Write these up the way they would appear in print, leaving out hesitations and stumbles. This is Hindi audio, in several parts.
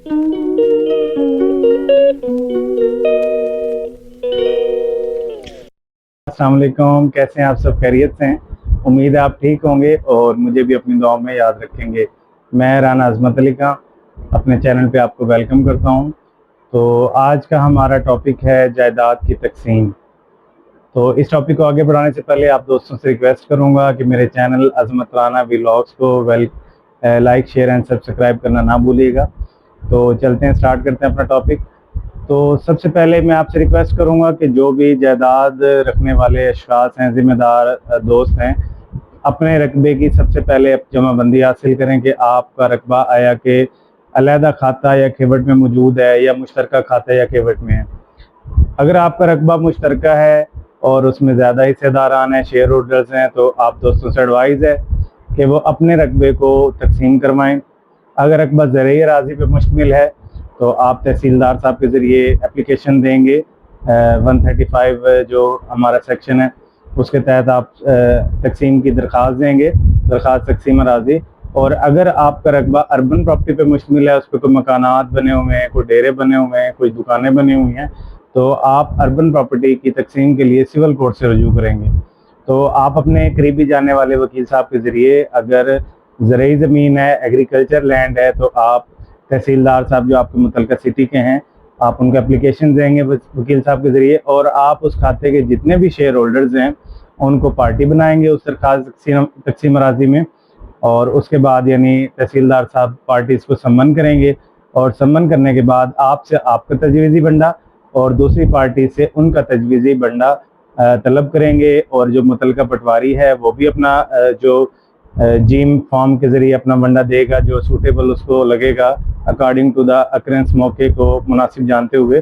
अस्सलाम वालेकुम, कैसे हैं आप सब? खैरियत से हैं? उम्मीद है आप ठीक होंगे और मुझे भी अपनी दुआओं में याद रखेंगे। मैं राना अजमत अली खां अपने चैनल पे आपको वेलकम करता हूं। तो आज का हमारा टॉपिक है जायदाद की तकसीम। तो इस टॉपिक को आगे बढ़ाने से पहले आप दोस्तों से रिक्वेस्ट करूंगा कि मेरे चैनल अजमत राना व्लॉग्स को लाइक, शेयर एंड सब्सक्राइब करना ना भूलिएगा। तो चलते हैं, स्टार्ट करते हैं अपना टॉपिक। तो सबसे पहले मैं आपसे रिक्वेस्ट करूंगा कि जो भी जायदाद रखने वाले अशखास हैं, ज़िम्मेदार दोस्त हैं, अपने रकबे की सबसे पहले जमाबंदी हासिल करें कि आपका रकबा आया कि अलहदा खाता या खेवट में मौजूद है या मुश्तरका खाता या खेवट में है। अगर आपका रकबा मुश्तरका है और उसमें ज़्यादा हिस्सेदारान हैं, शेयर होल्डर्स हैं, तो आप दोस्तों से एडवाइज़ है कि वो अपने रकबे को तकसीम करवाएं। अगर रकबा ज़रई अराज़ी पे मुश्तमिल है तो आप तहसीलदार साहब के ज़रिए एप्लीकेशन देंगे। 135 जो हमारा सेक्शन है उसके तहत आप तकसीम की दरख्वास्त देंगे, दरख्वास्त तकसीम अराज़ी। और अगर आपका रकबा अर्बन प्रॉपर्टी पे मुश्तमिल है, उस पर कोई मकानात बने हुए हैं, कोई डेरे बने हुए हैं, कोई दुकानें बनी हुई हैं, तो आप अर्बन प्रॉपर्टी की तकसीम के लिए सिविल कोर्ट से रजू करेंगे। तो आप अपने करीबी जाने वाले वकील साहब के ज़रिए, अगर ज़रई ज़मीन है, एग्रीकल्चर लैंड है, तो आप तहसीलदार साहब जो आपके मुतलका सिटी के हैं, आप उनको एप्लीकेशन देंगे वकील साहब के ज़रिए, और आप उस खाते के जितने भी शेयर होल्डर्स हैं उनको पार्टी बनाएंगे उस दरख्वास्त तकसीम अराज़ी में। और उसके बाद यानी तहसीलदार साहब पार्टीज़ को सम्मन करेंगे, और सम्मन करने के बाद आपसे आपका तजवीज़ी बंडा और दूसरी पार्टी से उनका तजवीज़ी बंडा तलब करेंगे। और जो मुतलका पटवारी है वो भी अपना जो जीम फॉर्म के ज़रिए अपना बंडा देगा जो सूटेबल उसको लगेगा अकॉर्डिंग टू द अकरेंस, मौके को मुनासिब जानते हुए।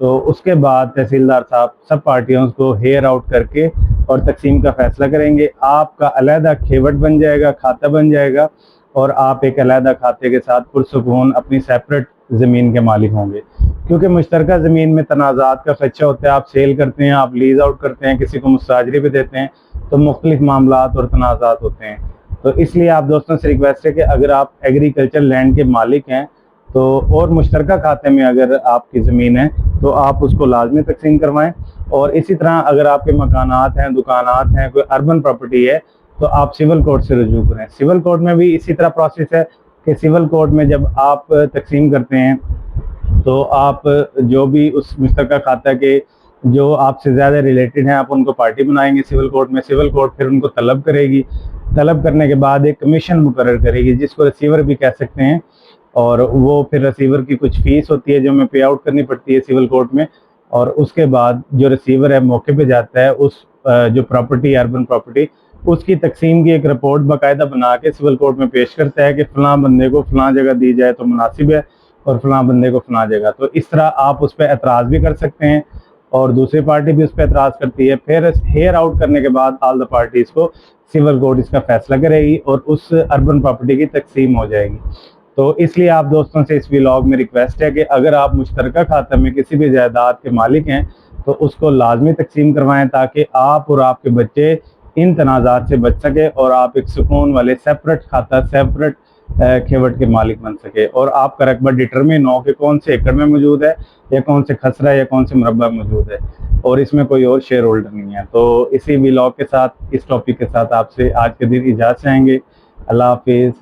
तो उसके बाद तहसीलदार साहब सब पार्टियों को हेयर आउट करके और तकसीम का फैसला करेंगे। आपका अलहदा खेवट बन जाएगा, खाता बन जाएगा, और आप एक अलहदा खाते के साथ पुरसुकून अपनी सेपरेट ज़मीन के मालिक होंगे। क्योंकि मुश्तरका ज़मीन में तनाज़ात का खदशा होता है, आप सेल करते हैं, आप लीज आउट करते हैं, किसी को मुस्ताजरी पे देते हैं, तो मुख्तलिफ मामलात और तनाज़ात होते हैं। तो इसलिए आप दोस्तों से रिक्वेस्ट है कि अगर आप एग्रीकल्चर लैंड के मालिक हैं तो, और मुश्तरका खाते में अगर आपकी ज़मीन है, तो आप उसको लाजमी तकसीम करवाएं। और इसी तरह अगर आपके मकानात हैं, दुकानात हैं, कोई अर्बन प्रॉपर्टी है, तो आप सिविल कोर्ट से रजू करें। सिविल कोर्ट में भी इसी तरह प्रोसेस है कि सिविल कोर्ट में जब आप तकसीम करते हैं तो आप जो भी उस मुश्तरका खाता के जो आपसे ज़्यादा रिलेटेड हैं, आप उनको पार्टी बनाएंगे सिविल कोर्ट में। सिविल कोर्ट फिर उनको तलब करेगी, तलब करने के बाद एक कमीशन मुकर्रर करेगी जिसको रिसीवर भी कह सकते हैं। और वो फिर रिसीवर की कुछ फ़ीस होती है जो हमें पे आउट करनी पड़ती है सिविल कोर्ट में। और उसके बाद जो रिसीवर है मौके पे जाता है, उस जो प्रॉपर्टी, अर्बन प्रॉपर्टी, उसकी तकसीम की एक रिपोर्ट बाकायदा बना के सिविल कोर्ट में पेश करता है कि फ़लाँ बंदे को फ़लाँ जगह दी जाए तो मुनासिब है और फ़लाँ बंदे को फ़लाँ जगह। तो इस तरह आप उस पर एतराज़ भी कर सकते हैं और दूसरी पार्टी भी उस पर एतराज़ करती है। फिर हेयर आउट करने के बाद ऑल द पार्टीज़ को सिविल कोर्ट इसका फैसला करेगी और उस अर्बन प्रॉपर्टी की तकसीम हो जाएगी। तो इसलिए आप दोस्तों से इस व्लॉग में रिक्वेस्ट है कि अगर आप मुश्तरका खाता में किसी भी जायदाद के मालिक हैं तो उसको लाजमी तकसीम करवाएं, ताकि आप और आपके बच्चे इन तनाज़ात से बच सके और आप एक सुकून वाले सेपरेट खाता, सेपरेट खेवट के मालिक बन सके। और आपका रकबा डिटरमिन हो कि कौन से एकड़ में मौजूद है, या कौन से खसरा, या कौन से मुरब्बा मौजूद है, और इसमें कोई और शेयर होल्डर नहीं है। तो इसी व्लॉग के साथ, इस टॉपिक के साथ आपसे आज के दिन इजाज़त चाहेंगे। अल्लाह हाफिज़।